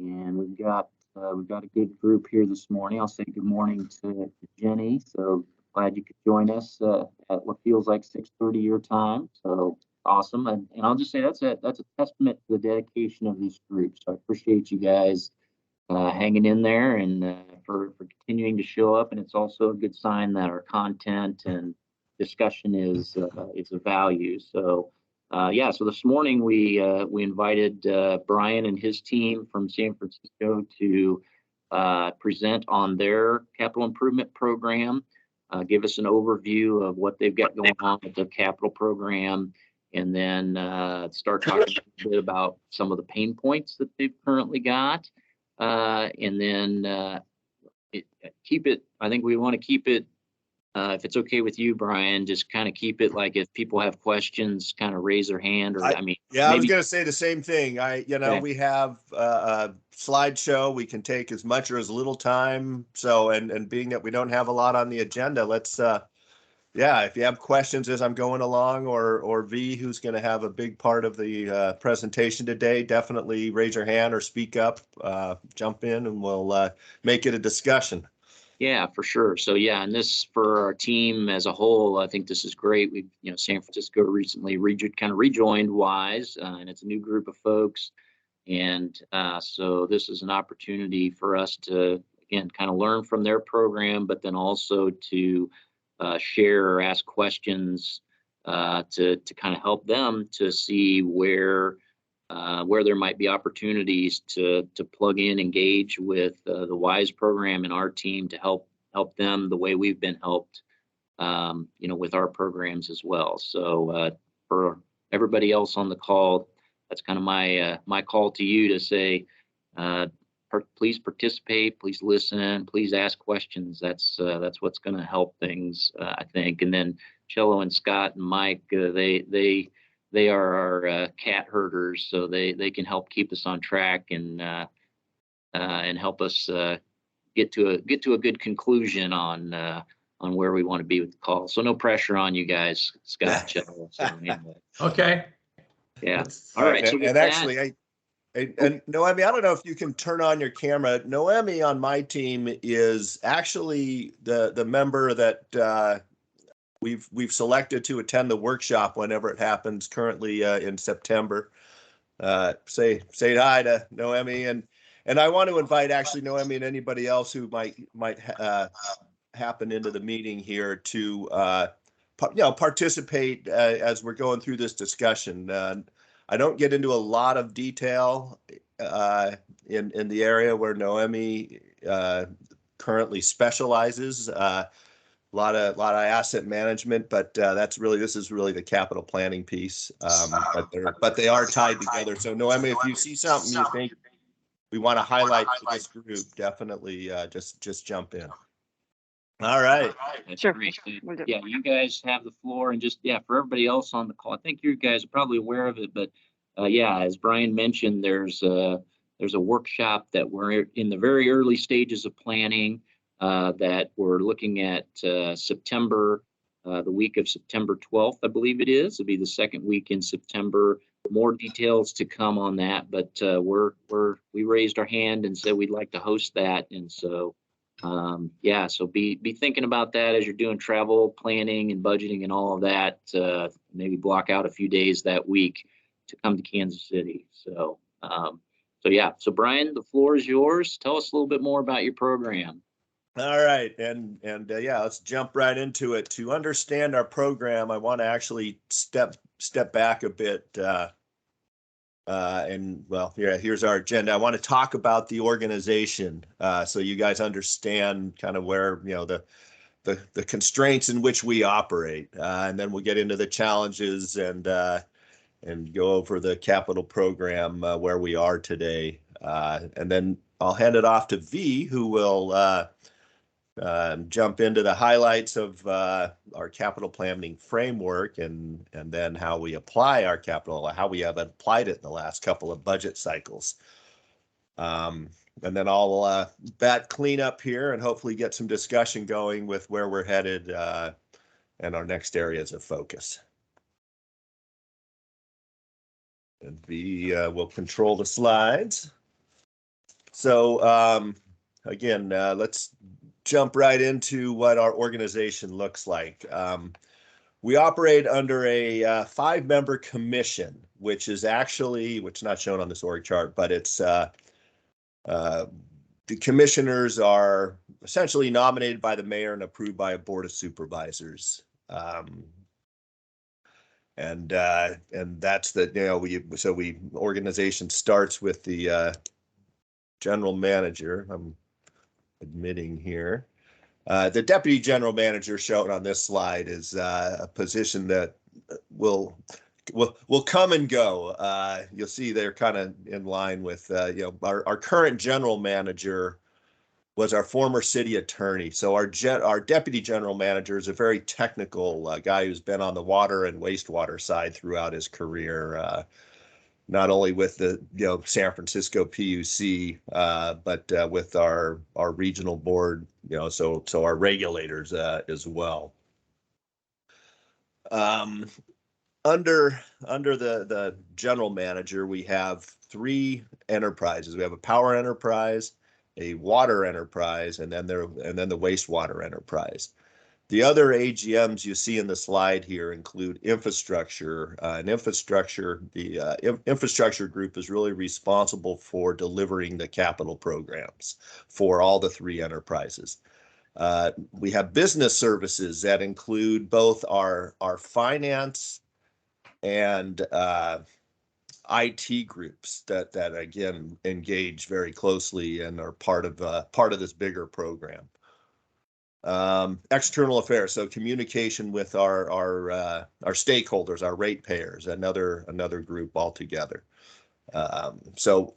and we've got a good group here this morning. I'll say good morning to Jenny. So glad you could join us at what feels like 6:30 your time. So awesome, and I'll just say that's a testament to the dedication of this group. So I appreciate you guys hanging in there and for continuing to show up. And it's also a good sign that our content and discussion is of value. So yeah, so this morning we invited Brian and his team from San Francisco to present on their capital improvement program, give us an overview of what they've got going on with the capital program, and then start talking a bit about some of the pain points that they've currently got. And then keep it, I think we want to keep it, if it's okay with you, Brian, just kind of keep it like if people have questions, kind of raise their hand or, yeah, maybe, I was going to say the same thing. Okay. We have a slideshow. We can take as much or as little time. So, and being that we don't have a lot on the agenda, let's, yeah, if you have questions as I'm going along, or V, who's going to have a big part of the presentation today, definitely raise your hand or speak up, jump in, and we'll make it a discussion. Yeah, for sure. So yeah, and this for our team as a whole, I think this is great. We've, San Francisco recently kind of rejoined WISE, and it's a new group of folks. And so this is an opportunity for us to, again, kind of learn from their program, but then also to share or ask questions to kind of help them to see where there might be opportunities to plug in, engage with the WISE program and our team to help them the way we've been helped, with our programs as well. So for everybody else on the call, that's kind of my call to you to say, please participate, please listen, please ask questions. That's what's going to help things, I think. And then Cello and Scott and Mike, they are our cat herders, so they can help keep us on track and help us get to a good conclusion on where we want to be with the call. So no pressure on you guys, Scott, Cello. So anyway. Okay. Yeah. All right. So and actually, and Noemi, I don't know if you can turn on your camera. Noemi on my team is actually the member that we've selected to attend the workshop whenever it happens currently in September. Say hi to Noemi, and I want to invite actually Noemi and anybody else who might happen into the meeting here to participate as we're going through this discussion. I don't get into a lot of detail in the area where Noemi currently specializes. A lot of asset management, but this is really the capital planning piece. But they are tied together. So Noemi, if you see something you think we want to highlight for this group, definitely just jump in. All right. That's Sure. great. Yeah, you guys have the floor, and just for everybody else on the call, I think you guys are probably aware of it, but as Brian mentioned, there's a workshop that we're in the very early stages of planning that we're looking at September, the week of September 12th, I believe it is. It'll be the second week in September. More details to come on that, but we raised our hand and said we'd like to host that, and so. So be thinking about that as you're doing travel planning and budgeting and all of that. Maybe block out a few days that week to come to Kansas City. So Brian, the floor is yours. Tell us a little bit more about your program. All right, and let's jump right into it. To understand our program, I want to actually step back a bit. Here's our agenda. I want to talk about the organization, so you guys understand kind of where the constraints in which we operate, and then we'll get into the challenges and go over the capital program where we are today, and then I'll hand it off to V, who will jump into the highlights of our capital planning framework and then how we apply our capital, how we have applied it in the last couple of budget cycles. And then I'll clean up here and hopefully get some discussion going with where we're headed and our next areas of focus. And V will control the slides. So again, let's jump right into what our organization looks like. We operate under a 5-member commission, which is not shown on this org chart, but it's the commissioners are essentially nominated by the mayor and approved by a board of supervisors. And that's the, organization starts with the general manager. I'm admitting here. The deputy general manager shown on this slide is a position that will come and go. You'll see they're kind of in line with our current general manager was our former city attorney. So our deputy general manager is a very technical guy who's been on the water and wastewater side throughout his career. Not only with the San Francisco PUC, but with our regional board, so our regulators as well. Under the general manager, we have 3 enterprises. We have a power enterprise, a water enterprise, and then the wastewater enterprise. The other AGMs you see in the slide here include infrastructure. The infrastructure group is really responsible for delivering the capital programs for all the 3 enterprises. We have business services that include both our finance and IT groups that again engage very closely and are part of this bigger program. External affairs, so communication with our stakeholders, our ratepayers, another group altogether. So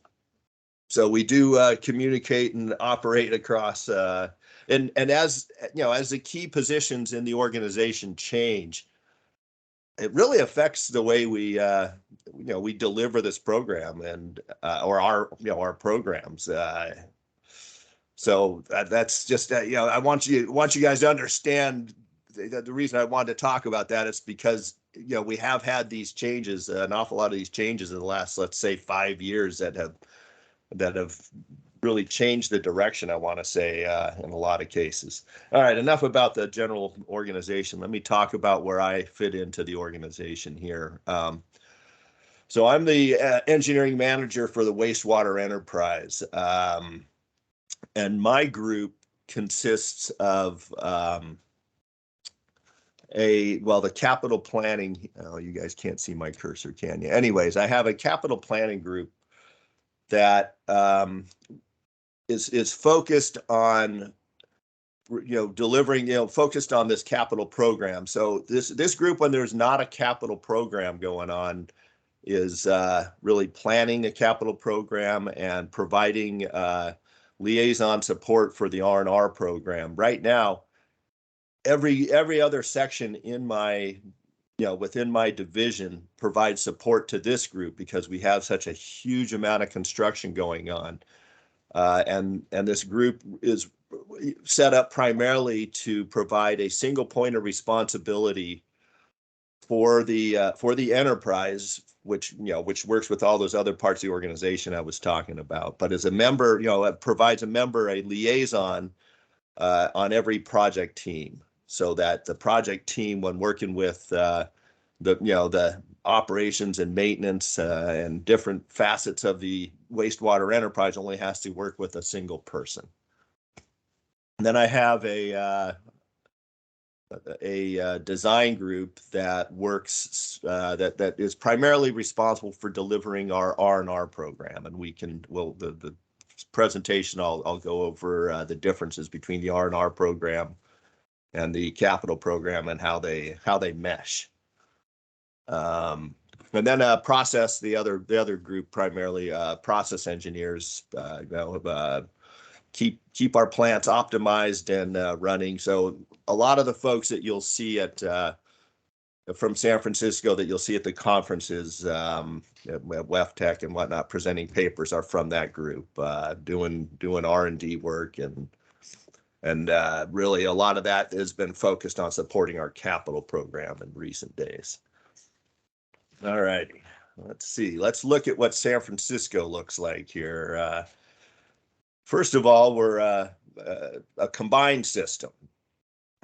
we do communicate and operate across and as as the key positions in the organization change, it really affects the way we we deliver this program and or our programs. So that's just I want you guys to understand that the reason I wanted to talk about that is because we have had these changes, an awful lot of these changes in the last, let's say, 5 years that have really changed the direction, I want to say, in a lot of cases. All right, enough about the general organization. Let me talk about where I fit into the organization here. So I'm the engineering manager for the wastewater enterprise. And my group consists of the capital planning. Oh, you guys can't see my cursor, can you? Anyways, I have a capital planning group that is focused on delivering, focused on this capital program. So this group, when there's not a capital program going on, is really planning a capital program and providing liaison support for the R&R program. Right now, every other section in my within my division provides support to this group because we have such a huge amount of construction going on, and this group is set up primarily to provide a single point of responsibility for the enterprise, which works with all those other parts of the organization I was talking about. But as a member, it provides a member a liaison on every project team, so that the project team, when working with the operations and maintenance and different facets of the wastewater enterprise, only has to work with a single person. And then I have a design group that works that is primarily responsible for delivering our R&R program, and the presentation I'll go over the differences between the R&R program and the capital program and how they mesh. And then process, the other group, primarily process engineers, keep our plants optimized and running. So a lot of the folks that you'll see from San Francisco that you'll see at the conferences, at WEFTech and whatnot, presenting papers, are from that group, doing R&D work, and really a lot of that has been focused on supporting our capital program in recent days. All righty, let's see. Let's look at what San Francisco looks like here. First of all, we're a combined system.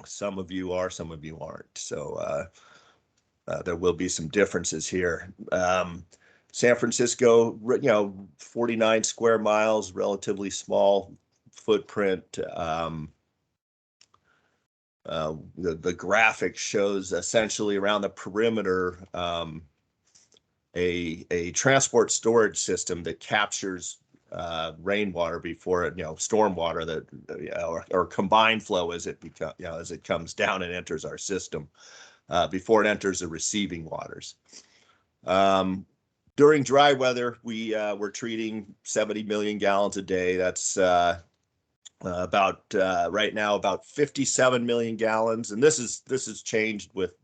Some of you are, some of you aren't. So there will be some differences here. San Francisco, 49 square miles, relatively small footprint. The graphic shows essentially around the perimeter a transport storage system that captures rainwater before it, stormwater that or combined flow as it as it comes down and enters our system before it enters the receiving waters. During dry weather, we're treating 70 million gallons a day. That's about right now about 57 million gallons, and this has changed with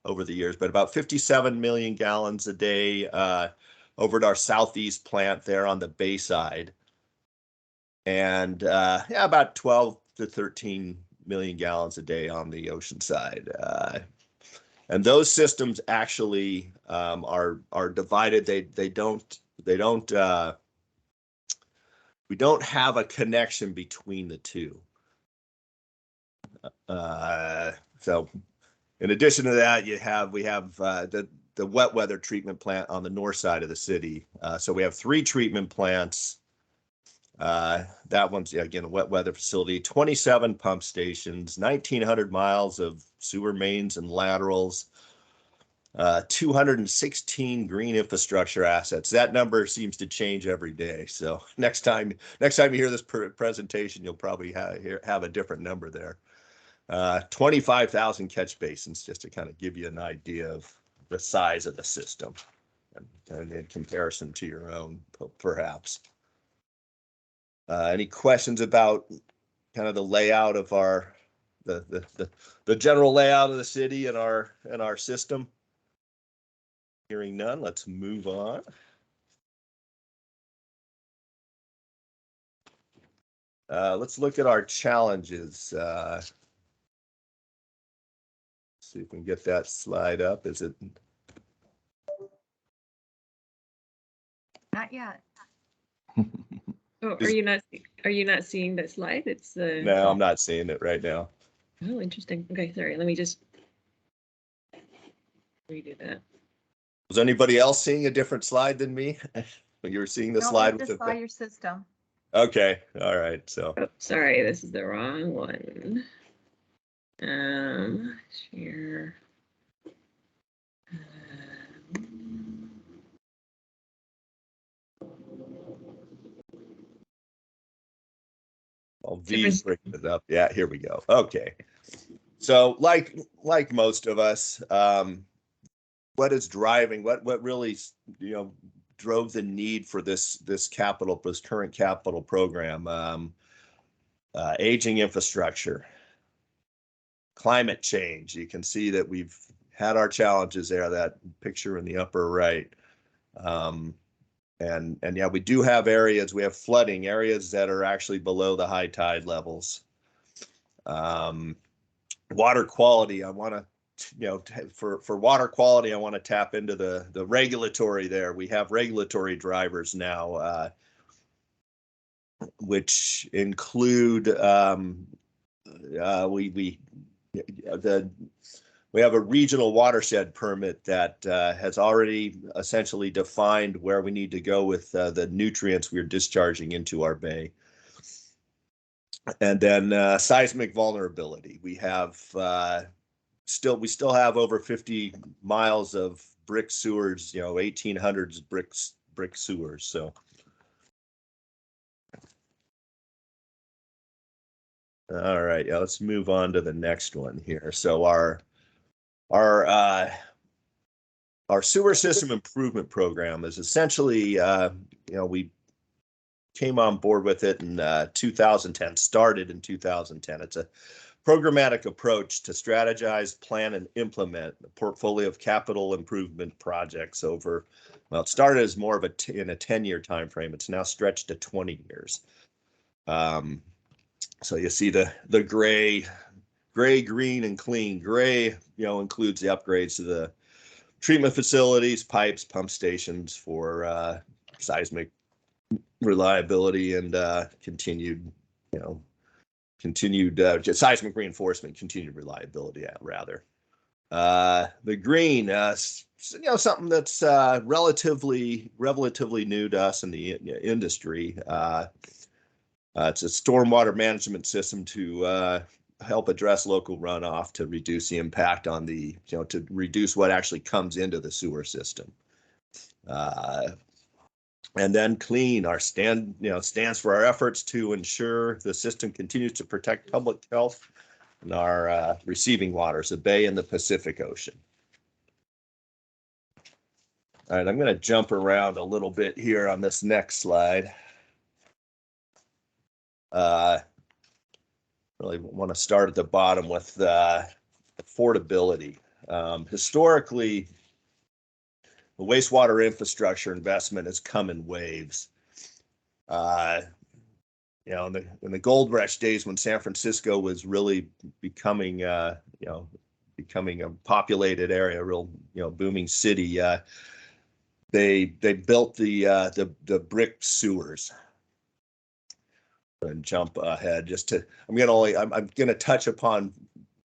over the years, but about 57 million gallons a day over at our southeast plant there on the bay side, and about 12 to 13 million gallons a day on the ocean side. And those systems actually are divided. We don't have a connection between the two. So in addition to that, we have the wet weather treatment plant on the north side of the city. So we have 3 treatment plants. That one's, again, a wet weather facility, 27 pump stations, 1,900 miles of sewer mains and laterals, 216 green infrastructure assets. That number seems to change every day. So next time you hear this presentation, you'll probably have a different number there. 25,000 catch basins, just to kind of give you an idea of the size of the system and in comparison to your own, perhaps. Any questions about kind of the layout of the general layout of the city and our system? Hearing none, let's move on. Let's look at our challenges. See if we can get that slide up. Is it? Not yet. Oh, are you not seeing that slide? It's the No, I'm not seeing it right now. Oh, interesting. Okay, sorry. Let me just redo that. Was anybody else seeing a different slide than me when you were seeing the slide? I just saw your system. Okay, all right. So oh, sorry, this is the wrong one. Share. V's breaking it up. Yeah, here we go. Okay. So like most of us, what is driving, what really, drove the need for this current capital program? Aging infrastructure, climate change. You can see that we've had our challenges there, that picture in the upper right. And yeah, we do have areas, we have flooding areas that are actually below the high tide levels. Water quality, I want to, for water quality, I want to tap into the regulatory there. We have regulatory drivers now, which include, we have a regional watershed permit that has already essentially defined where we need to go with the nutrients we're discharging into our bay. And then seismic vulnerability. We have we still have over 50 miles of brick sewers, 1800s brick sewers. So all right, yeah, let's move on to the next one here. So our sewer system improvement program is essentially, we came on board with it in 2010, started in 2010. It's a programmatic approach to strategize, plan, and implement a portfolio of capital improvement projects over, well, it started as more of in a 10-year time frame. It's now stretched to 20 years. So you see the gray, green, and clean. Gray, includes the upgrades to the treatment facilities, pipes, pump stations for seismic reliability and continued seismic reinforcement, continued reliability rather. The green, something that's relatively new to us in the industry. It's a stormwater management system to help address local runoff, to reduce the impact on the, to reduce what actually comes into the sewer system. And then clean, our stands for our efforts to ensure the system continues to protect public health in our receiving waters, the Bay and the Pacific Ocean. All right, I'm going to jump around a little bit here on this next slide. Really want to start at the bottom with affordability. Historically, the wastewater infrastructure investment has come in waves. In the gold rush days, when San Francisco was really becoming a populated area, a real booming city, they built the brick sewers. And jump ahead just to I'm gonna touch upon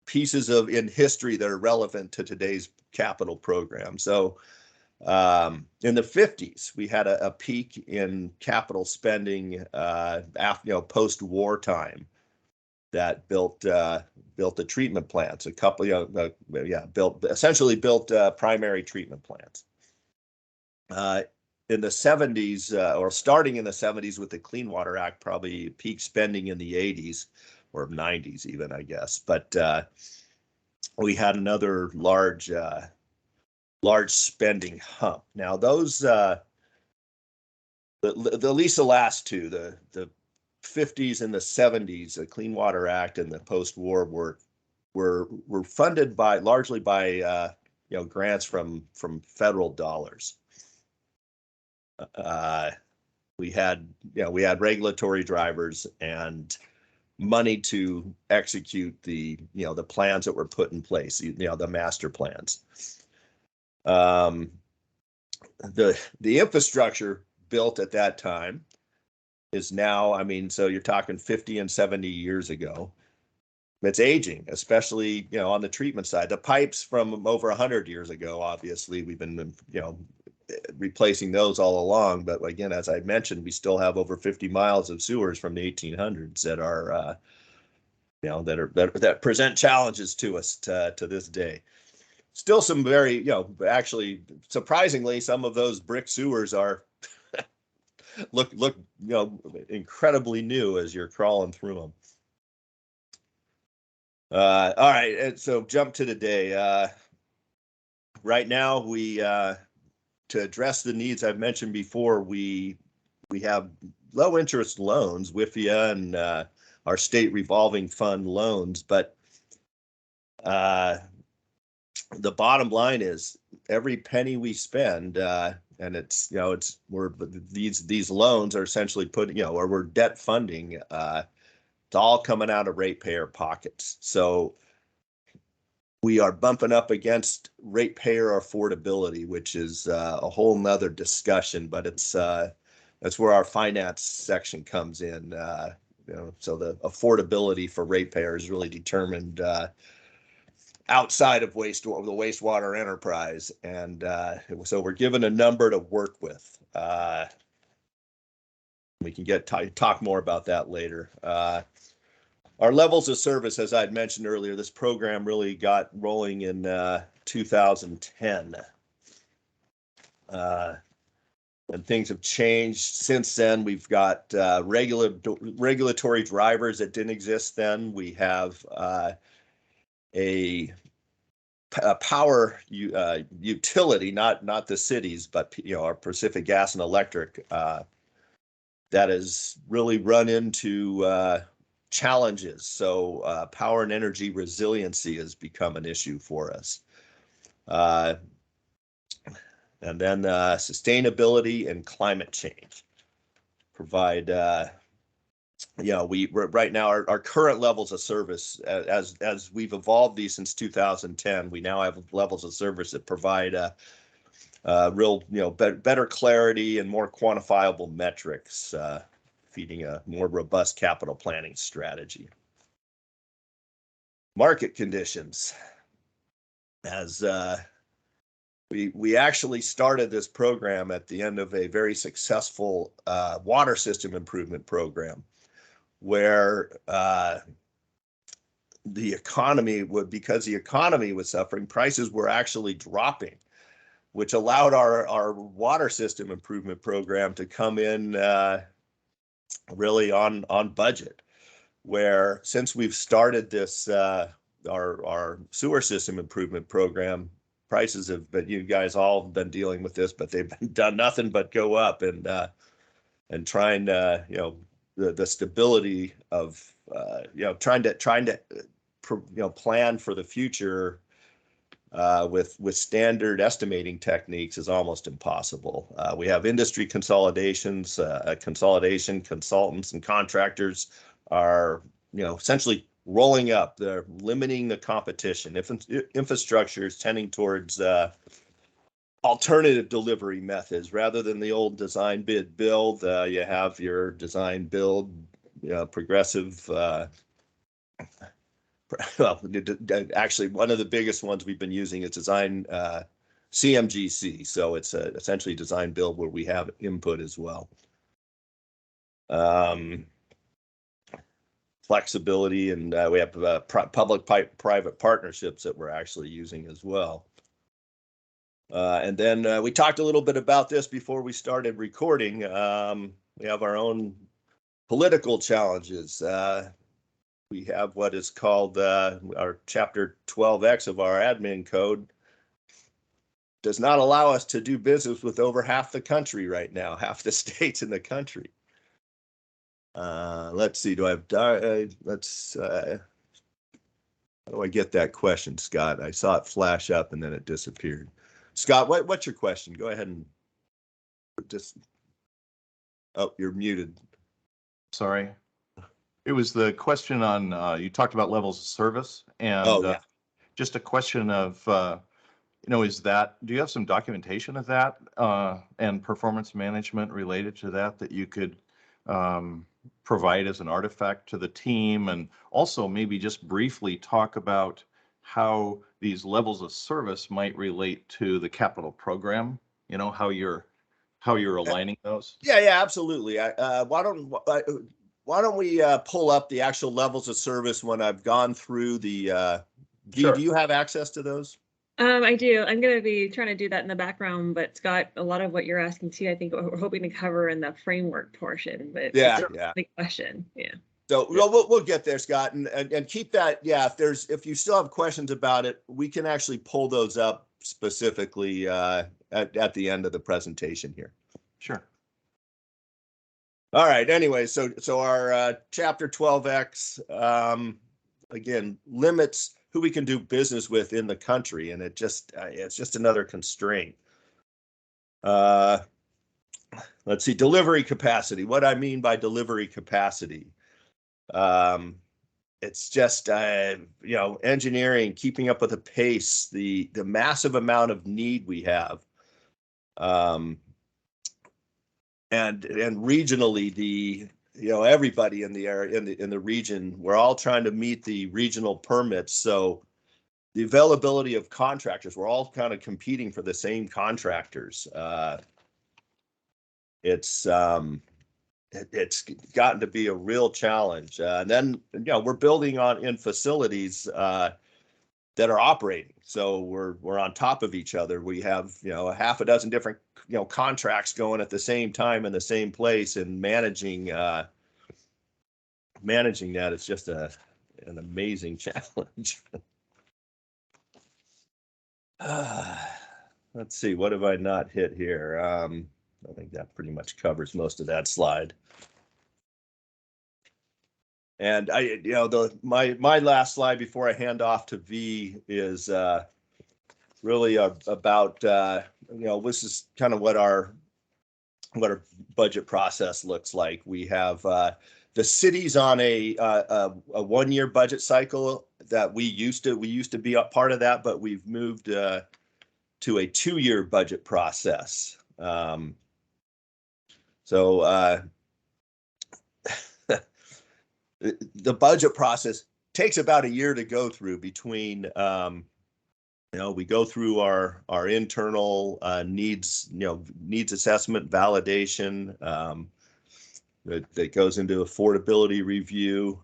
pieces in history that are relevant to today's capital program. So in the 50s, we had a peak in capital spending after post-war time that built the treatment plants. A couple built primary treatment plants. In the 70s, or starting in the 70s with the Clean Water Act, probably peak spending in the 80s or 90s even, I guess. But we had another large spending hump. Now those, at least the last two, the 50s and the 70s, the Clean Water Act and the post-war were funded largely by grants from federal dollars. We had regulatory drivers and money to execute the plans that were put in place, the master plans. The infrastructure built at that time is now, so you're talking 50 and 70 years ago. It's aging, especially on the treatment side. The pipes from over 100 years ago, obviously, we've been replacing those all along. But again, as I mentioned, we still have over 50 miles of sewers from the 1800s that are that present challenges to us to this day. Still some very, actually surprisingly, some of those brick sewers are look incredibly new as you're crawling through them. All right, so jump to today. Right now, we to address the needs I've mentioned before, we have low interest loans, WIFIA and our state revolving fund loans, but the bottom line is every penny we spend, and it's these loans are essentially or we're debt funding. It's all coming out of ratepayer pockets. So we are bumping up against ratepayer affordability, which is a whole nother discussion, but that's where our finance section comes in. So the affordability for ratepayers is really determined outside of the wastewater enterprise, and so we're given a number to work with. We can talk more about that later. Our levels of service, as I'd mentioned earlier, this program really got rolling in 2010. And things have changed since then. We've got regulatory drivers that didn't exist then. We have a power utility, not the cities, but our Pacific Gas and Electric, that has really run into challenges. So power and energy resiliency has become an issue for us. And then sustainability and climate change provide, right now our current levels of service, as we've evolved these since 2010, we now have levels of service that provide real, better clarity and more quantifiable metrics, feeding a more robust capital planning strategy. Market conditions. As we actually started this program at the end of a very successful water system improvement program, where the economy would, because the economy was suffering, prices were actually dropping, which allowed our water system improvement program to come in really on budget. Where since we've started this our sewer system improvement program, prices have been, you guys all have been dealing with this, but they've done nothing but go up, and trying to, the stability of trying to plan for the future with standard estimating techniques is almost impossible. We have industry consolidations, consultants and contractors are, essentially rolling up. They're limiting the competition. If infrastructure is tending towards alternative delivery methods rather than the old design bid build, you have your design build, progressive. Well, actually, one of the biggest ones we've been using is design CMGC. So it's essentially design build where we have input as well. Flexibility, and we have public-private partnerships that we're actually using as well. And then we talked a little bit about this before we started recording. We have our own political challenges. We have what is called our Chapter 12X of our admin code does not allow us to do business with over half the country right now, half the states in the country. Let's see, do I have, how do I get that question, Scott? I saw it flash up and then it disappeared. Scott, what's your question? Go ahead and just, oh, you're muted. Sorry. It was the question on, you talked about levels of service, and just a question of, is that, do you have some documentation of that and performance management related to that you could provide as an artifact to the team? And also maybe just briefly talk about how these levels of service might relate to the capital program, how you're aligning those? Yeah, absolutely. Why don't we pull up the actual levels of service when I've gone through the, do you have access to those? I do. I'm going to be trying to do that in the background, but Scott, a lot of what you're asking too, I think we're hoping to cover in the framework portion, but yeah, the question. Yeah. So we'll get there, Scott, and keep that. Yeah, if you still have questions about it, we can actually pull those up specifically at the end of the presentation here. Sure. All right. Anyway, so our Chapter 12X again limits who we can do business with in the country, and it's just another constraint. Let's see, delivery capacity. What I mean by delivery capacity, it's just engineering, keeping up with the pace, the massive amount of need we have. And regionally, everybody in the area, in the region, we're all trying to meet the regional permits. So the availability of contractors, we're all kind of competing for the same contractors. It's gotten to be a real challenge. And then we're building in facilities that are operating. So we're on top of each other. We have a half a dozen different contracts going at the same time in the same place, and managing that is just an amazing challenge. Let's see, what have I not hit here? I think that pretty much covers most of that slide. And my last slide before I hand off to V is really about this is kind of what our budget process looks like. We have the city's on a 1-year budget cycle that we used to be a part of that, but we've moved to to a 2-year budget process. The budget process takes about a year to go through between, we go through our internal needs assessment, validation, that goes into affordability review.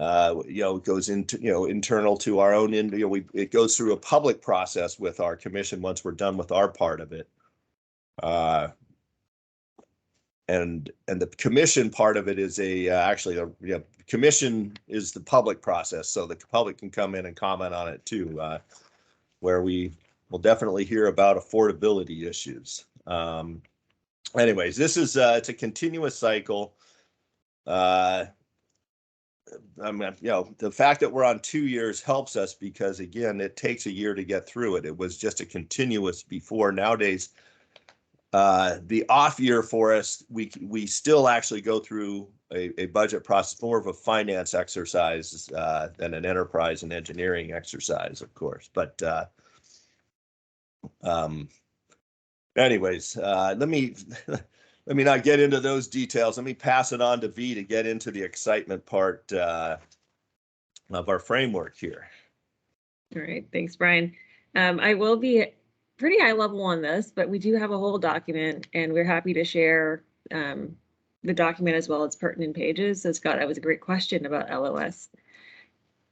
It goes into, internal to our own, it goes through a public process with our commission once we're done with our part of it. And the commission part of it is actually the commission is the public process, so the public can come in and comment on it too, where we will definitely hear about affordability issues. Anyways, this is it's a continuous cycle. The fact that we're on 2 years helps us because, again, it takes a year to get through it. It was just a continuous before. Nowadays, the off year for us, we still actually go through a budget process, more of a finance exercise than an enterprise and engineering exercise, of course. But anyways, let me not get into those details. Let me pass it on to V to get into the excitement part of our framework here. All right, thanks, Brian. I will be pretty high level on this, but we do have a whole document, and we're happy to share the document as well as pertinent pages. So Scott, that was a great question about LOS.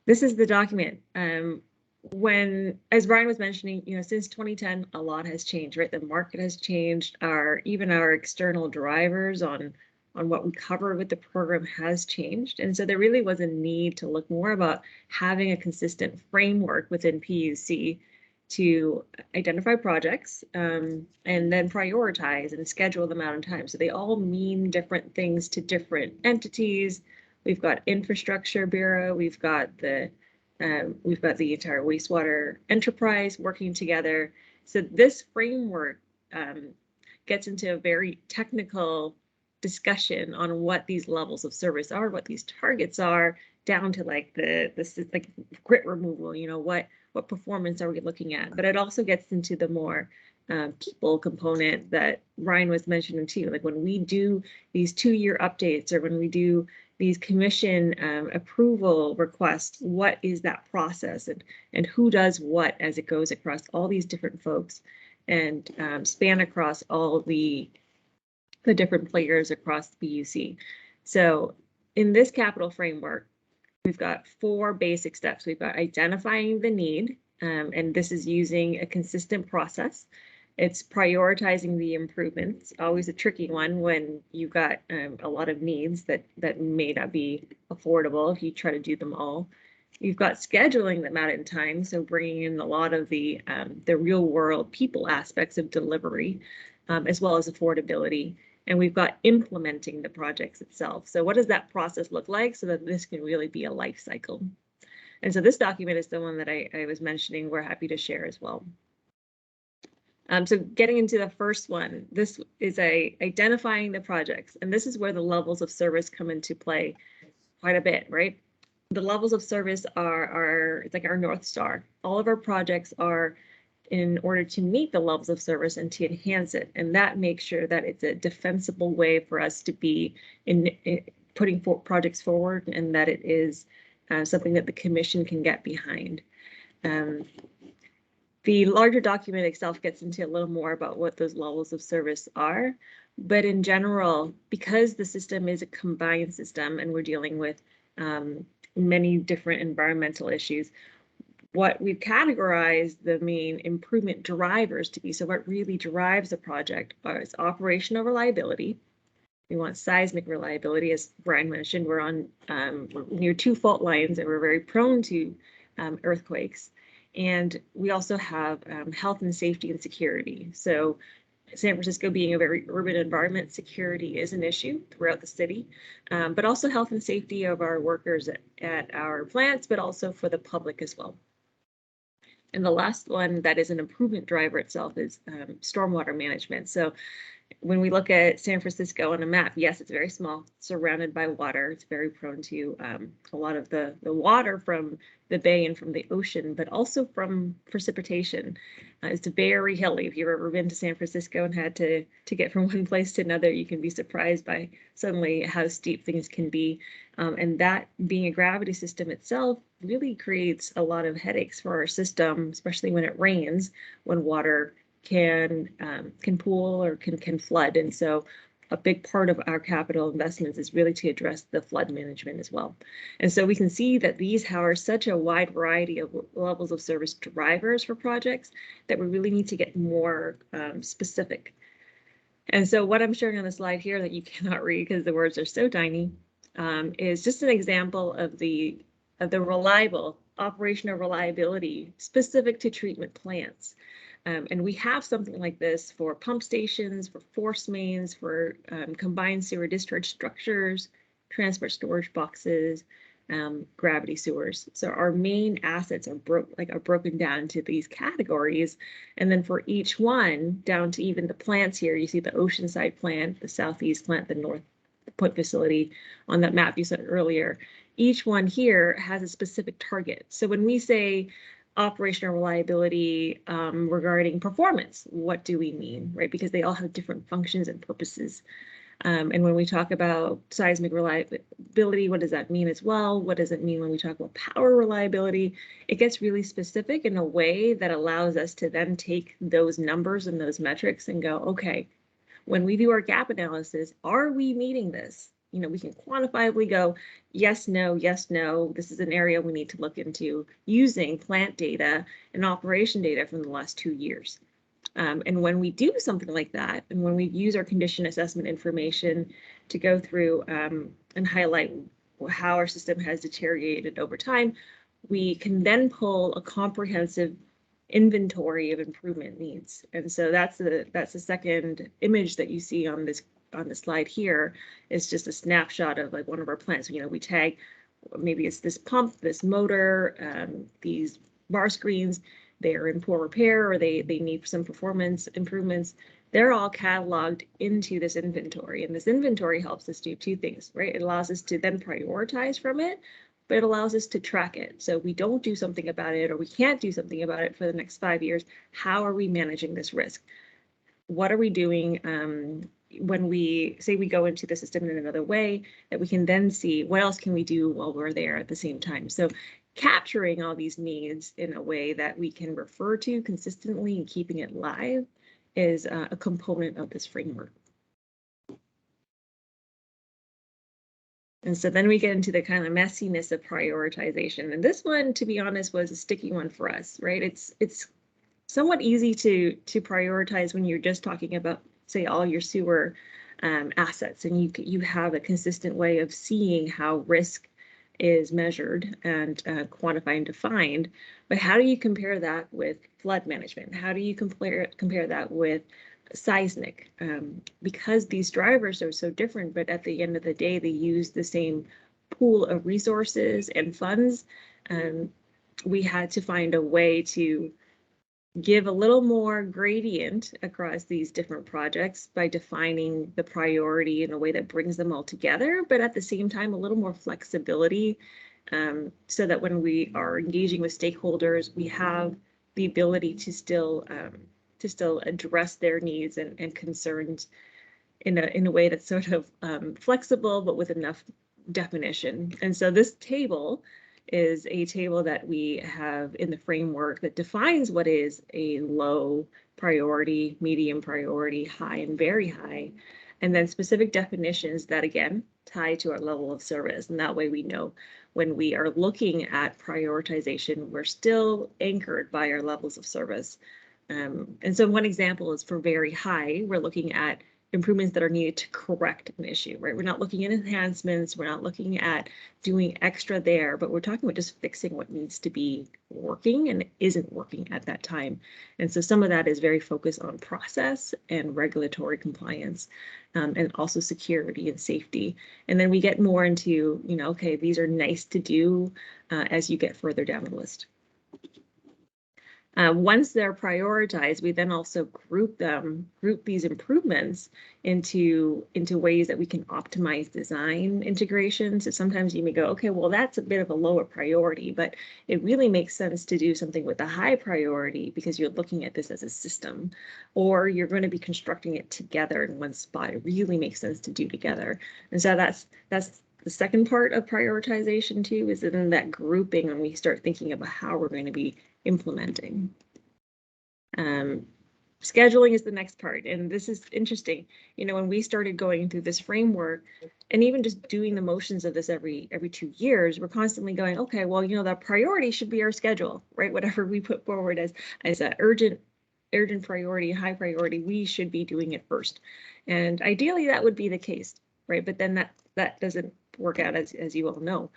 This is the document. As Brian was mentioning, since 2010, a lot has changed, right? The market has changed. Even our external drivers on what we cover with the program has changed. And so there really was a need to look more about having a consistent framework within PUC to identify projects and then prioritize and schedule them out in time. So they all mean different things to different entities. We've got Infrastructure Bureau, we've got the entire wastewater enterprise working together. So this framework gets into a very technical discussion on what these levels of service are, what these targets are, down to like the grit removal. What performance are we looking at? But it also gets into the more people component that Ryan was mentioning too. Like when we do these 2-year updates or when we do these commission approval requests, what is that process and who does what as it goes across all these different folks and span across all the different players across the PUC. So in this capital framework, we've got 4 basic steps. We've got identifying the need, and this is using a consistent process. It's prioritizing the improvements, always a tricky one when you've got a lot of needs that may not be affordable if you try to do them all. You've got scheduling them out in time, so bringing in a lot of the real world people aspects of delivery, as well as affordability. And we've got implementing the projects itself. So what does that process look like so that this can really be a life cycle? And so this document is the one that I was mentioning we're happy to share as well. So getting into the first one, this is identifying the projects. And this is where the levels of service come into play quite a bit, right? The levels of service it's like our North Star. All of our projects are in order to meet the levels of service and to enhance it. And that makes sure that it's a defensible way for us to be in putting projects forward and that it is something that the commission can get behind. The larger document itself gets into a little more about what those levels of service are. But in general, because the system is a combined system and we're dealing with many different environmental issues, what we've categorized the main improvement drivers to be. So what really drives a project is operational reliability. We want seismic reliability. As Brian mentioned, we're near 2 fault lines and we're very prone to earthquakes. And we also have health and safety and security. So San Francisco being a very urban environment, security is an issue throughout the city, but also health and safety of our workers at our plants, but also for the public as well. And the last one that is an improvement driver itself is stormwater management. So when we look at San Francisco on a map, yes, it's very small, surrounded by water. It's very prone to a lot of the water from the bay and from the ocean, but also from precipitation. It's very hilly. If you've ever been to San Francisco and had to get from one place to another, you can be surprised by suddenly how steep things can be. And that being a gravity system itself really creates a lot of headaches for our system, especially when it rains, when water can pool or can flood. And so a big part of our capital investments is really to address the flood management as well. And so we can see that these have such a wide variety of levels of service drivers for projects that we really need to get more specific. And so what I'm showing on the slide here that you cannot read because the words are so tiny is just an example of the reliable operational reliability specific to treatment plants. And we have something like this for pump stations, for force mains, for combined sewer discharge structures, transport storage boxes, gravity sewers. So our main assets are broken down into these categories. And then for each one, down to even the plants here, you see the Oceanside plant, the Southeast plant, the North Point facility on that map you said earlier. Each one here has a specific target. So when we say operational reliability regarding performance, what do we mean, right? Because they all have different functions and purposes. And when we talk about seismic reliability, what does that mean as well? What does it mean when we talk about power reliability? It gets really specific in a way that allows us to then take those numbers and those metrics and go, okay, when we do our gap analysis, are we meeting this? You know, we can quantifiably go, yes, no, this is an area we need to look into using plant data and operation data from the last 2 years. And when we do something like that, and when we use our condition assessment information to go through and highlight how our system has deteriorated over time, we can then pull a comprehensive inventory of improvement needs. And so that's the second image that you see on the slide here is just a snapshot of like one of our plants. You know, we tag, maybe it's this pump, this motor, these bar screens, they are in poor repair or they need some performance improvements. They're all cataloged into this inventory, and this inventory helps us do two things, right? It allows us to then prioritize from it, but it allows us to track it. So if we don't do something about it or we can't do something about it for the next 5 years, how are we managing this risk? What are we doing when we say we go into the system in another way, that we can then see what else can we do while we're there at the same time? So capturing all these needs in a way that we can refer to consistently and keeping it live is a component of this framework. And so then we get into the kind of messiness of prioritization. And this one, to be honest, was a sticky one for us, right? It's somewhat easy to prioritize when you're just talking about, say, all your sewer assets, and you have a consistent way of seeing how risk is measured and quantified and defined. But how do you compare that with flood management? How do you compare that with seismic? Because these drivers are so different, but at the end of the day, they use the same pool of resources and funds. We had to find a way to give a little more gradient across these different projects by defining the priority in a way that brings them all together, but at the same time, a little more flexibility so that when we are engaging with stakeholders, we have the ability to still address their needs and concerns in a way that's sort of flexible, but with enough definition. And so this table is a table that we have in the framework that defines what is a low priority, medium priority, high, and very high, and then specific definitions that, again, tie to our level of service. And that way we know when we are looking at prioritization, we're still anchored by our levels of service. And so one example is for very high, we're looking at improvements that are needed to correct an issue, right? We're not looking at enhancements, we're not looking at doing extra there, but we're talking about just fixing what needs to be working and isn't working at that time. And so some of that is very focused on process and regulatory compliance, and also security and safety. And then we get more into, you know, okay, these are nice to do as you get further down the list. Once they're prioritized, we then also group these improvements into ways that we can optimize design integration. So sometimes you may go, okay, well, that's a bit of a lower priority, but it really makes sense to do something with a high priority because you're looking at this as a system, or you're going to be constructing it together in one spot. It really makes sense to do together. And so that's the second part of prioritization too, is in that grouping when we start thinking about how we're going to be implementing. Scheduling is the next part, and this is interesting. You know, when we started going through this framework, and even just doing the motions of this every 2 years, we're constantly going, okay, well, you know, the priority should be our schedule, right? Whatever we put forward as an urgent priority, high priority, we should be doing it first. And ideally, that would be the case, right? But then that doesn't work out, as you all know.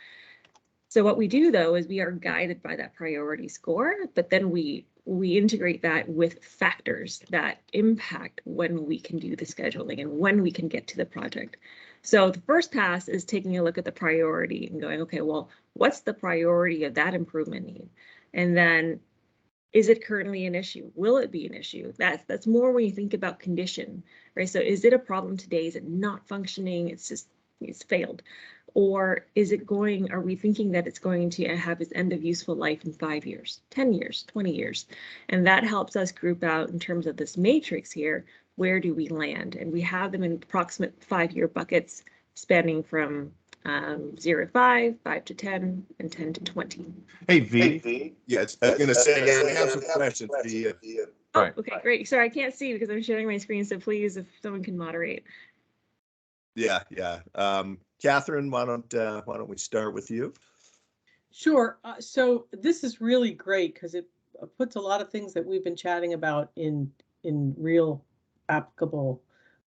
So what we do though is we are guided by that priority score, but then we integrate that with factors that impact when we can do the scheduling and when we can get to the project. So the first pass is taking a look at the priority and going, okay, well, what's the priority of that improvement need? And then, is it currently an issue? Will it be an issue? That's more when you think about condition, right? So is it a problem today? Is it not functioning? It's failed. Or are we thinking that it's going to have its end of useful life in 5 years, 10 years, 20 years? And that helps us group out in terms of this matrix here, where do we land? And we have them in approximate 5-year buckets spanning from 0 to 5, 5 to 10, and 10 to 20. Hey, V. Yes, I was going to say, yeah, we have some questions for you. Oh, Right. okay, great. Sorry, I can't see because I'm sharing my screen. So please, if someone can moderate. Yeah. Catherine, why don't we start with you? Sure. So this is really great because it puts a lot of things that we've been chatting about in real applicable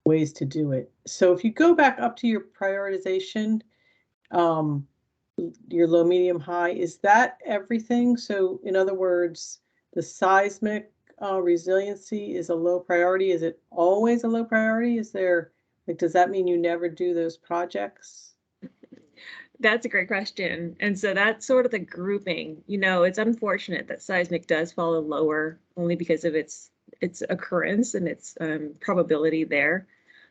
ways to do it. So if you go back up to your prioritization, your low, medium, high, is that everything? So in other words, the seismic resiliency is a low priority. Is it always a low priority? Is there, like, does that mean you never do those projects? That's a great question. And so that's sort of the grouping. You know, it's unfortunate that seismic does fall lower only because of its occurrence and its probability there.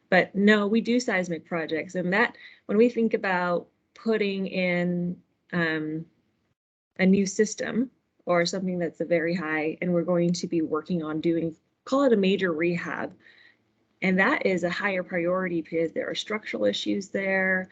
But no, we do seismic projects. And that, when we think about putting in a new system or something that's a very high, and we're going to be working on doing, call it a major rehab. And that is a higher priority because there are structural issues there,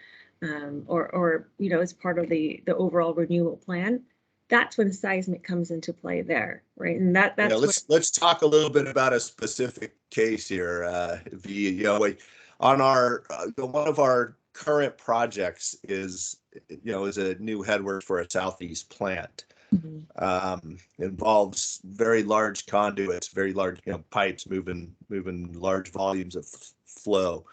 or you know, as part of the overall renewal plan. That's when seismic comes into play there, right? And that's let's talk a little bit about a specific case here. You know, on our one of our current projects is a new headwork for a southeast plant. Involves very large conduits, very large pipes moving large volumes of flow.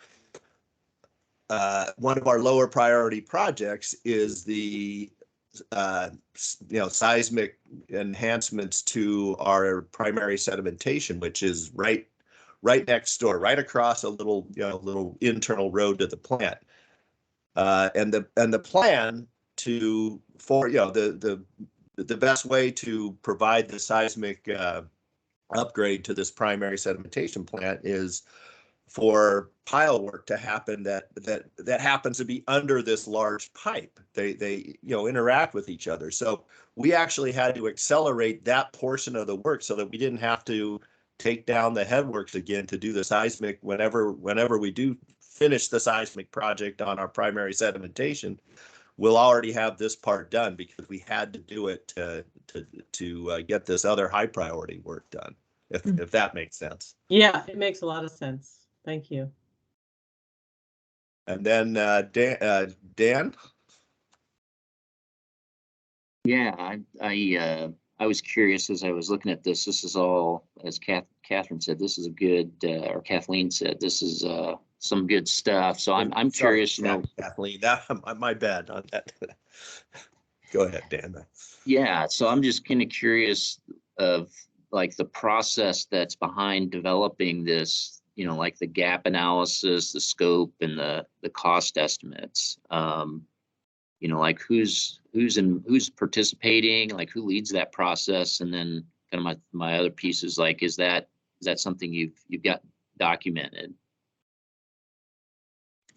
One of our lower priority projects is the seismic enhancements to our primary sedimentation, which is right next door, right across a little internal road to the plant. And the plan for the best way to provide the seismic upgrade to this primary sedimentation plant is for pile work to happen that happens to be under this large pipe. They interact with each other. So we actually had to accelerate that portion of the work so that we didn't have to take down the headworks again to do the seismic whenever we do finish the seismic project on our primary sedimentation. We'll already have this part done because we had to do it to get this other high priority work done, if that makes sense. Yeah, it makes a lot of sense. Thank you. And then Dan? Yeah, I was curious as I was looking at this. This is all, as Catherine said, this is a good, or Kathleen said, this is some good stuff. So I'm curious, Kathleen, my bad on that. Go ahead, Dan. Yeah, so I'm just kind of curious of like the process that's behind developing this, like the gap analysis, the scope, and the cost estimates. Like who's participating, like who leads that process, and then kind of my other pieces, like, is that something you've got documented?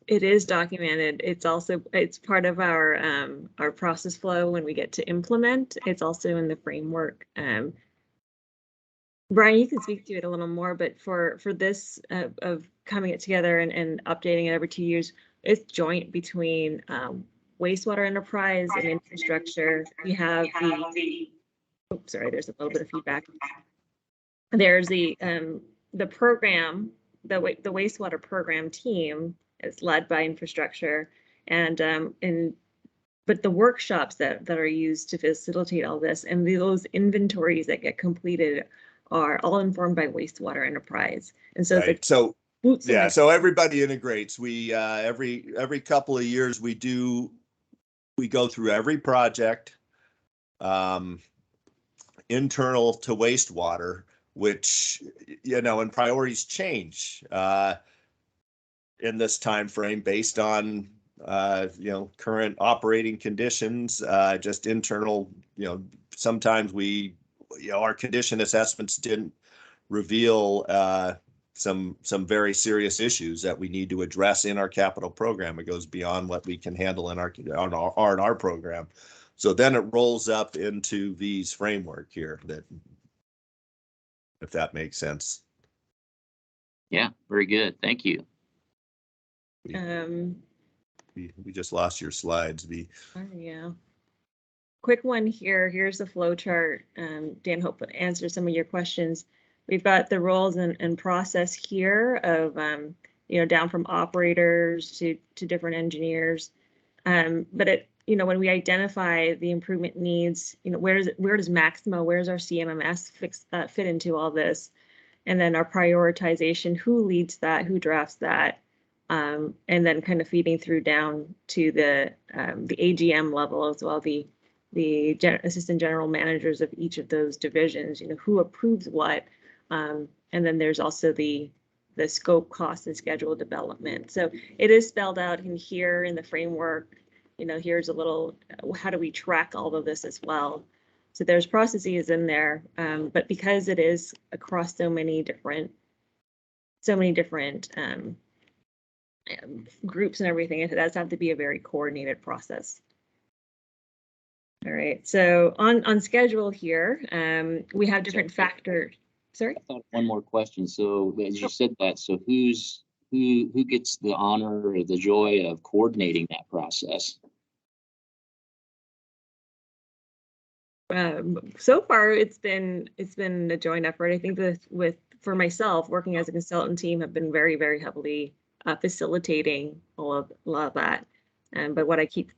It is documented. It's also, it's part of our process flow when we get to implement. It's also in the framework. Brian, you can speak to it a little more, but for this of coming it together and updating it every 2 years, it's joint between wastewater enterprise and infrastructure. We have the, oops, sorry, there's a little bit of feedback. There's the program, the wastewater program team is led by infrastructure, and but the workshops that are used to facilitate all this and those inventories that get completed are all informed by wastewater enterprise. And so, right. So yeah, so everybody integrates. We every couple of years we go through every project, internal to wastewater, which, you know, and priorities change in this time frame based on you know, current operating conditions, just internal, you know, sometimes we, you know, our condition assessments didn't reveal some very serious issues that we need to address in our capital program. It goes beyond what we can handle in our program. So then it rolls up into these framework here, that, if that makes sense. Yeah, very good. Thank you. We just lost your slides. Oh, yeah. Quick one here. Here's the flow chart. Dan, hope it answers some of your questions. We've got the roles and process here of, you know, down from operators to different engineers. But it, you know, when we identify the improvement needs, you know, where does Maximo, where's our CMMS fit into all this? And then our prioritization, who leads that, who drafts that? And then kind of feeding through down to the AGM level as well, the assistant general managers of each of those divisions, you know, who approves what. And then there's also the scope, cost, and schedule development. So it is spelled out in here in the framework. You know, here's a little, how do we track all of this as well? So there's processes in there, but because it is across so many different groups and everything, it does have to be a very coordinated process. All right, so on schedule here, we have different factors. Sorry? I thought one more question. So as you said that, so who gets the honor or the joy of coordinating that process? So far, it's been a joint effort. I think for myself, working as a consultant team, have been very, very heavily facilitating a lot of that. But what I keep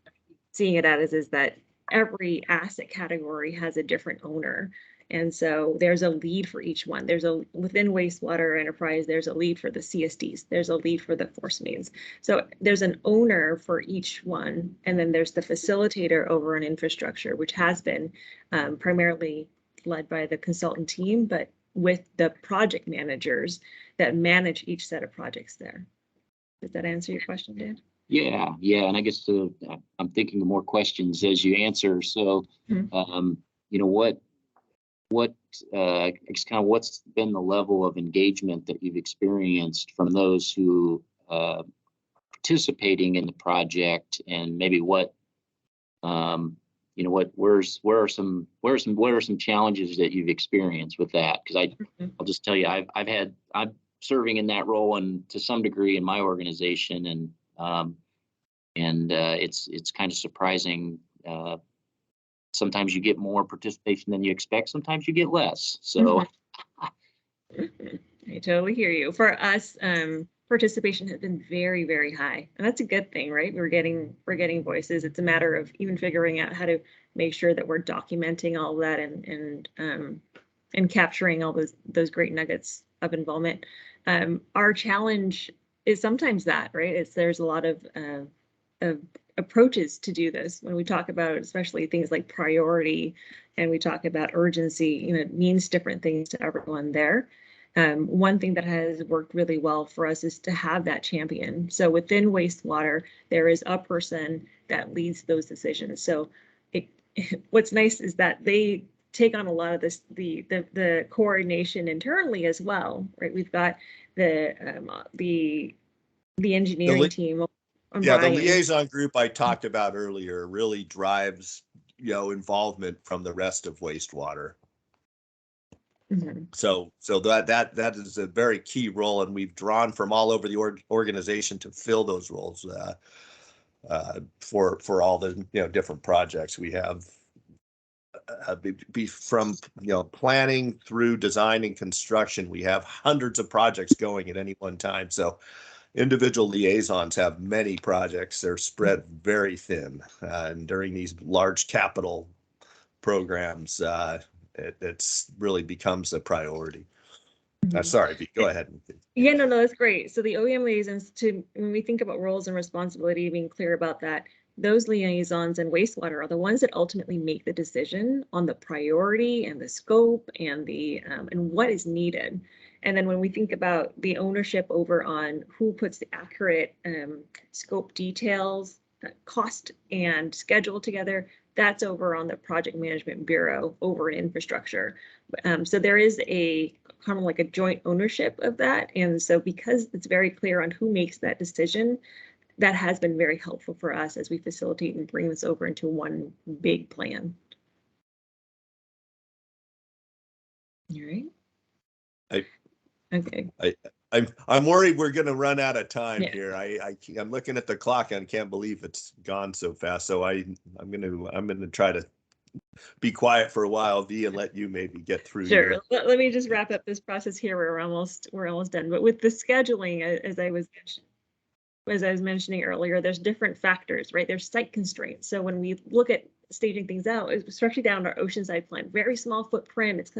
seeing it as is that every asset category has a different owner. And so there's a lead for each one. Within wastewater enterprise, there's a lead for the CSDs. There's a lead for the force mains. So there's an owner for each one. And then there's the facilitator over an infrastructure, which has been primarily led by the consultant team, but with the project managers that manage each set of projects there. Does that answer your question, Dan? Yeah. And I guess I'm thinking of more questions as you answer. So, you know, what's been the level of engagement that you've experienced from those who participating in the project, and maybe what, you know, where are some challenges that you've experienced with that? Because I'll just tell you, I'm serving in that role and to some degree in my organization, and it's kind of surprising. Sometimes you get more participation than you expect. Sometimes you get less. So I totally hear you. For us, participation has been very, very high, and that's a good thing, right? We're getting voices. It's a matter of even figuring out how to make sure that we're documenting all of that and capturing all those great nuggets of involvement. Our challenge is sometimes that, right? There's a lot of approaches to do this. When we talk about especially things like priority and we talk about urgency, you know, it means different things to everyone there. One thing that has worked really well for us is to have that champion. So within wastewater, there is a person that leads those decisions. So what's nice is that they take on a lot of this, the coordination internally as well, right? We've got the engineering team. Yeah, the liaison group I talked about earlier really drives, involvement from the rest of wastewater. Mm-hmm. So that is a very key role, and we've drawn from all over the organization to fill those roles for all the different projects we have. Be from planning through design and construction, we have hundreds of projects going at any one time. So individual liaisons have many projects. They're spread very thin, and during these large capital programs, it's really becomes a priority. Sorry, go ahead. Yeah, no, that's great. So the OEM liaisons, when we think about roles and responsibility, being clear about that, those liaisons and wastewater are the ones that ultimately make the decision on the priority and the scope and the and what is needed. And then when we think about the ownership over on who puts the accurate scope details, cost and schedule together, that's over on the Project Management Bureau over in infrastructure. So there is a kind of like a joint ownership of that. And so because it's very clear on who makes that decision, that has been very helpful for us as we facilitate and bring this over into one big plan. All right. I'm worried we're going to run out of time here. Yeah. I'm looking at the clock and can't believe it's gone so fast. So I'm going to try to be quiet for a while, V, and let you maybe get through. Sure. Let me just wrap up this process here. We're almost done. But with the scheduling, as I was mentioning earlier, there's different factors, right? There's site constraints. So when we look at staging things out, especially down our Oceanside plant, very small footprint. It's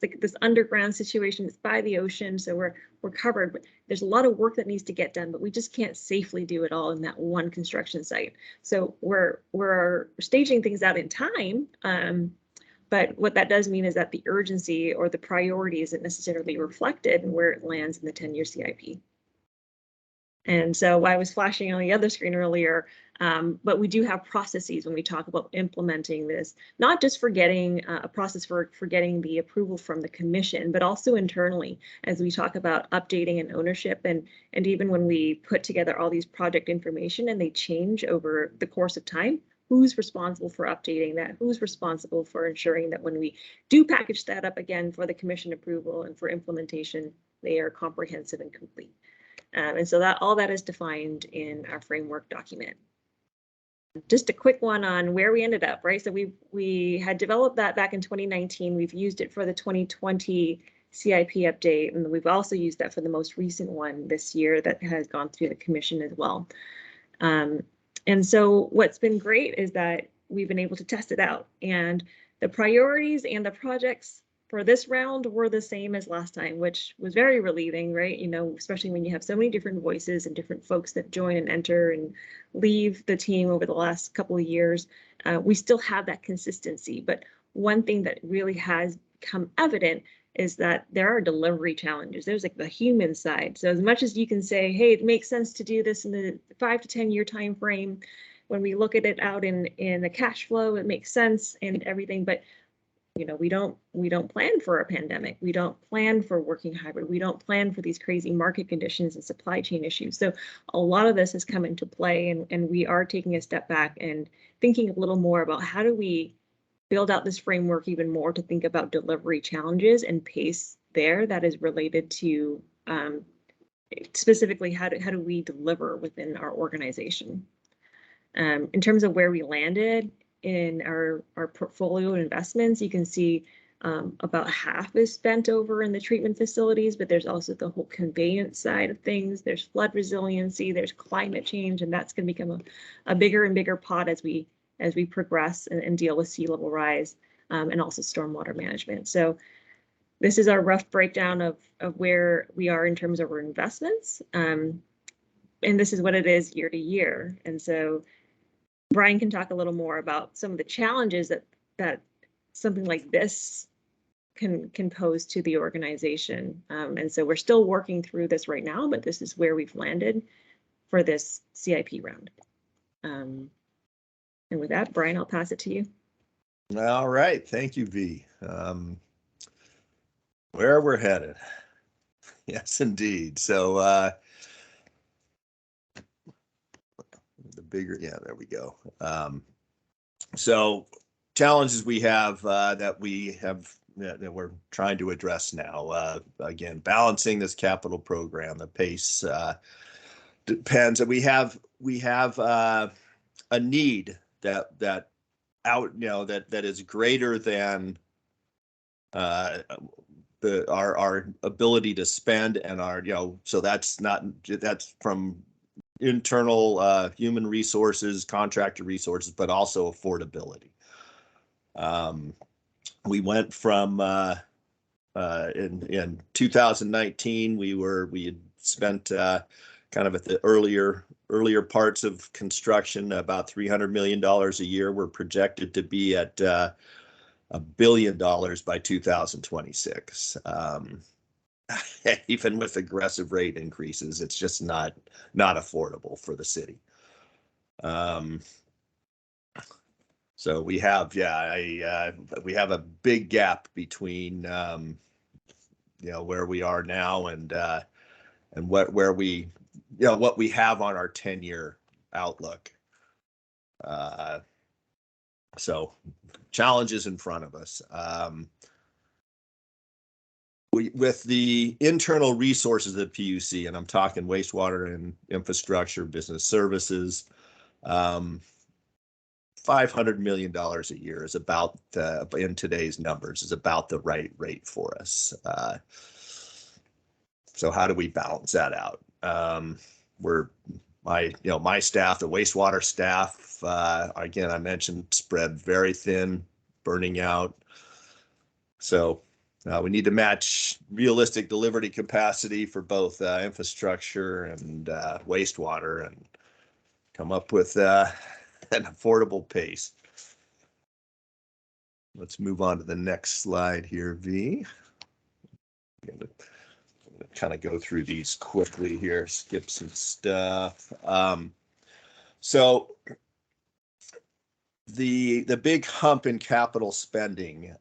like this underground situation. It's by the ocean, so we're covered. But there's a lot of work that needs to get done, but we just can't safely do it all in that one construction site. So we're staging things out in time. But what that does mean is that the urgency or the priority isn't necessarily reflected in where it lands in the 10-year CIP. And so I was flashing on the other screen earlier, but we do have processes when we talk about implementing this, not just for getting a process for getting the approval from the commission, but also internally as we talk about updating and ownership. And even when we put together all these project information and they change over the course of time, who's responsible for updating that? Who's responsible for ensuring that when we do package that up again for the commission approval and for implementation, they are comprehensive and complete. And so that all that is defined in our framework document. Just a quick one on where we ended up, right? So we had developed that back in 2019. We've used it for the 2020 CIP update, and we've also used that for the most recent one this year that has gone through the commission as well. And so what's been great is that we've been able to test it out, and the priorities and the projects for this round were the same as last time, which was very relieving, right? Especially when you have so many different voices and different folks that join and enter and leave the team over the last couple of years. We still have that consistency, but one thing that really has become evident is that there are delivery challenges. There's like the human side. So as much as you can say, hey, it makes sense to do this in the 5 to 10 year time frame, when we look at it out in the cash flow, it makes sense and everything, but we don't plan for a pandemic. We don't plan for working hybrid. We don't plan for these crazy market conditions and supply chain issues. So a lot of this has come into play, and we are taking a step back and thinking a little more about how do we build out this framework even more to think about delivery challenges and pace there that is related to specifically how do we deliver within our organization. In terms of where we landed in our portfolio investments, you can see about half is spent over in the treatment facilities, but there's also the whole conveyance side of things. There's flood resiliency, there's climate change, and that's going to become a bigger and bigger pot as we progress and deal with sea level rise and also stormwater management. So this is our rough breakdown of where we are in terms of our investments. And this is what it is year to year. And so Brian can talk a little more about some of the challenges that something like this can pose to the organization. And so we're still working through this right now, but this is where we've landed for this CIP round. And with that, Brian, I'll pass it to you. All right, thank you, V. Where we're headed. Yes, indeed. So the bigger, yeah, there we go. So challenges we have that we're trying to address now. Again, balancing this capital program, the pace depends. And we have a need that is greater than our ability to spend, and so that's from internal human resources, contractor resources, but also affordability. We went from in 2019, we had spent kind of at the earlier parts of construction about $300 million a year. We're projected to be at $1 billion by 2026. Even with aggressive rate increases, it's just not affordable for the city. So we have, we have a big gap between where we are now and what we have on our 10-year outlook. So challenges in front of us. With the internal resources of the PUC, and I'm talking wastewater and infrastructure, business services, $500 million a year is about, in today's numbers, is about the right rate for us. So how do we balance that out? My staff, the wastewater staff, again, I mentioned spread very thin, burning out. So we need to match realistic delivery capacity for both infrastructure and wastewater, and come up with an affordable pace. Let's move on to the next slide here, V. I'm going to kind of go through these quickly here, skip some stuff. So the big hump in capital spending,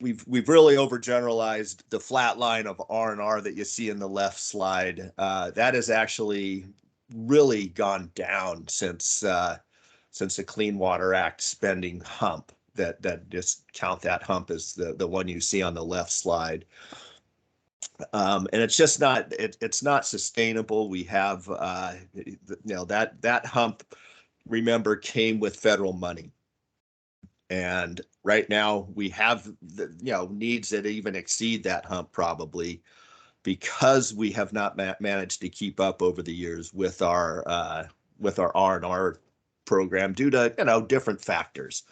we've really overgeneralized the flat line of R&R that you see in the left slide. That has actually really gone down since the Clean Water Act spending hump. That just count that hump as the one you see on the left slide. And it's just not it's not sustainable. We have that hump, remember, came with federal money. And right now we have needs that even exceed that hump, probably because we have not managed to keep up over the years with our R&R program due to different factors.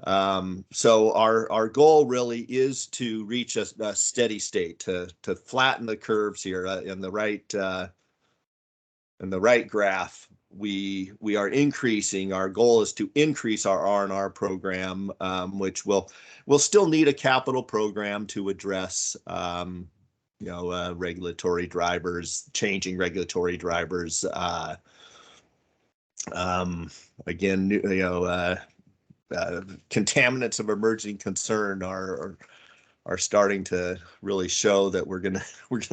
So our goal really is to reach a steady state, to flatten the curves here in the right graph. We are increasing. Our goal is to increase our R&R program, which we'll still need a capital program to address regulatory drivers, changing regulatory drivers. Again, contaminants of emerging concern are starting to really show that we're gonna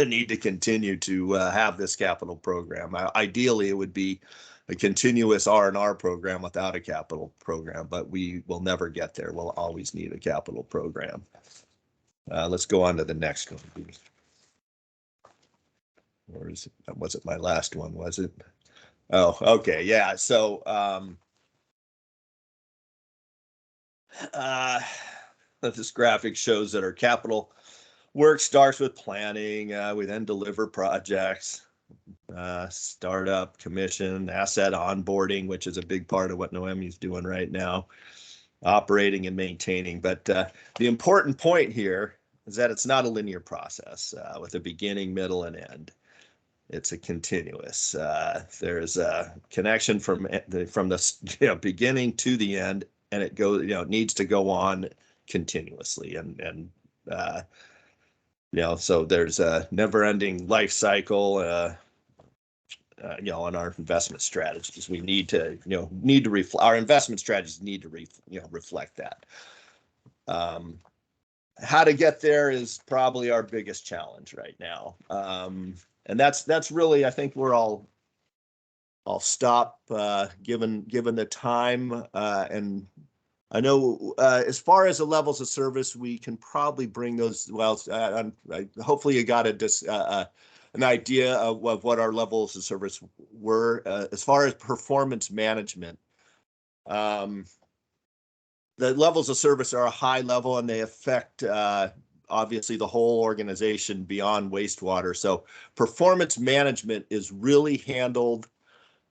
need to continue to have this capital program. Ideally, it would be a continuous R&R program without a capital program, but we will never get there. We'll always need a capital program. Let's go on to the next one, please. Or was it my last one? Was it? Oh, okay, yeah. So this graphic shows that our capital work starts with planning. We then deliver projects, startup, commission, asset onboarding, which is a big part of what Noemi's doing right now, operating and maintaining. But the important point here is that it's not a linear process with a beginning, middle, and end. It's a continuous. There's a connection from the beginning to the end, and it goes, needs to go on continuously, and so there's a never-ending life cycle, on our investment strategies. We need to, our investment strategies need to reflect that. How to get there is probably our biggest challenge right now. And that's really, I think I'll stop given the time. And I know as far as the levels of service, we can probably bring those. Well, hopefully you got an idea of what our levels of service were. As far as performance management, the levels of service are a high level, and they affect obviously the whole organization beyond wastewater. So performance management is really handled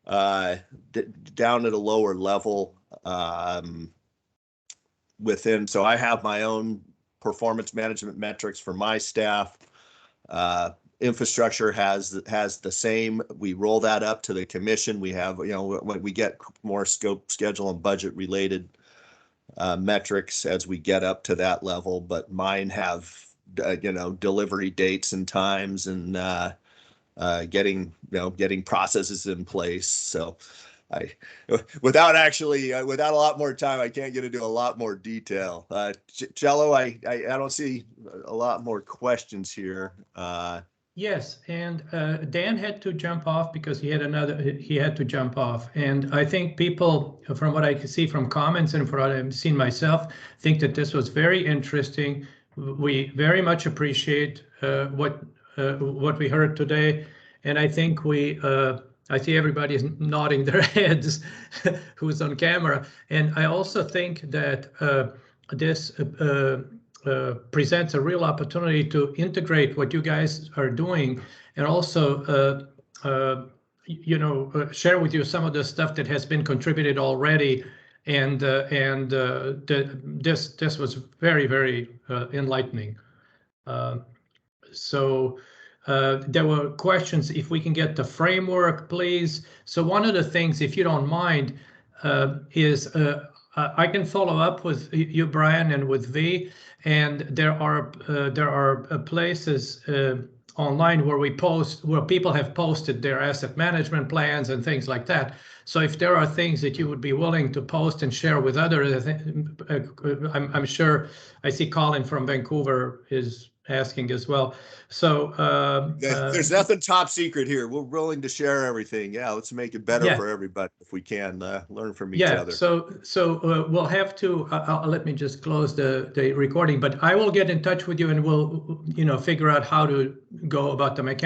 down at a lower level within. So I have my own performance management metrics for my staff. Infrastructure has the same. We roll that up to the commission. We have, when we get more scope, schedule, and budget related metrics as we get up to that level, but mine have delivery dates and times and getting processes in place. So without a lot more time, I can't get into a lot more detail. Cello, I don't see a lot more questions here. Yes, and Dan had to jump off because he had to jump off. And I think people, from what I can see from comments and from what I've seen myself, think that this was very interesting. We very much appreciate what we heard today. And I think I see everybody is nodding their heads who's on camera. And I also think that this presents a real opportunity to integrate what you guys are doing, and also share with you some of the stuff that has been contributed already. And this was very, very enlightening. So there were questions. If we can get the framework, please. So one of the things, if you don't mind, is I can follow up with you, Brian, and with V. And there are places online where people have posted their asset management plans and things like that. So if there are things that you would be willing to post and share with others, I'm sure I see Colin from Vancouver is asking as well. So there's nothing top secret here. We're willing to share everything. Yeah, let's make it better for everybody if we can learn from each other. So we'll have to let me just close the recording, but I will get in touch with you and we'll figure out how to go about the mechanics.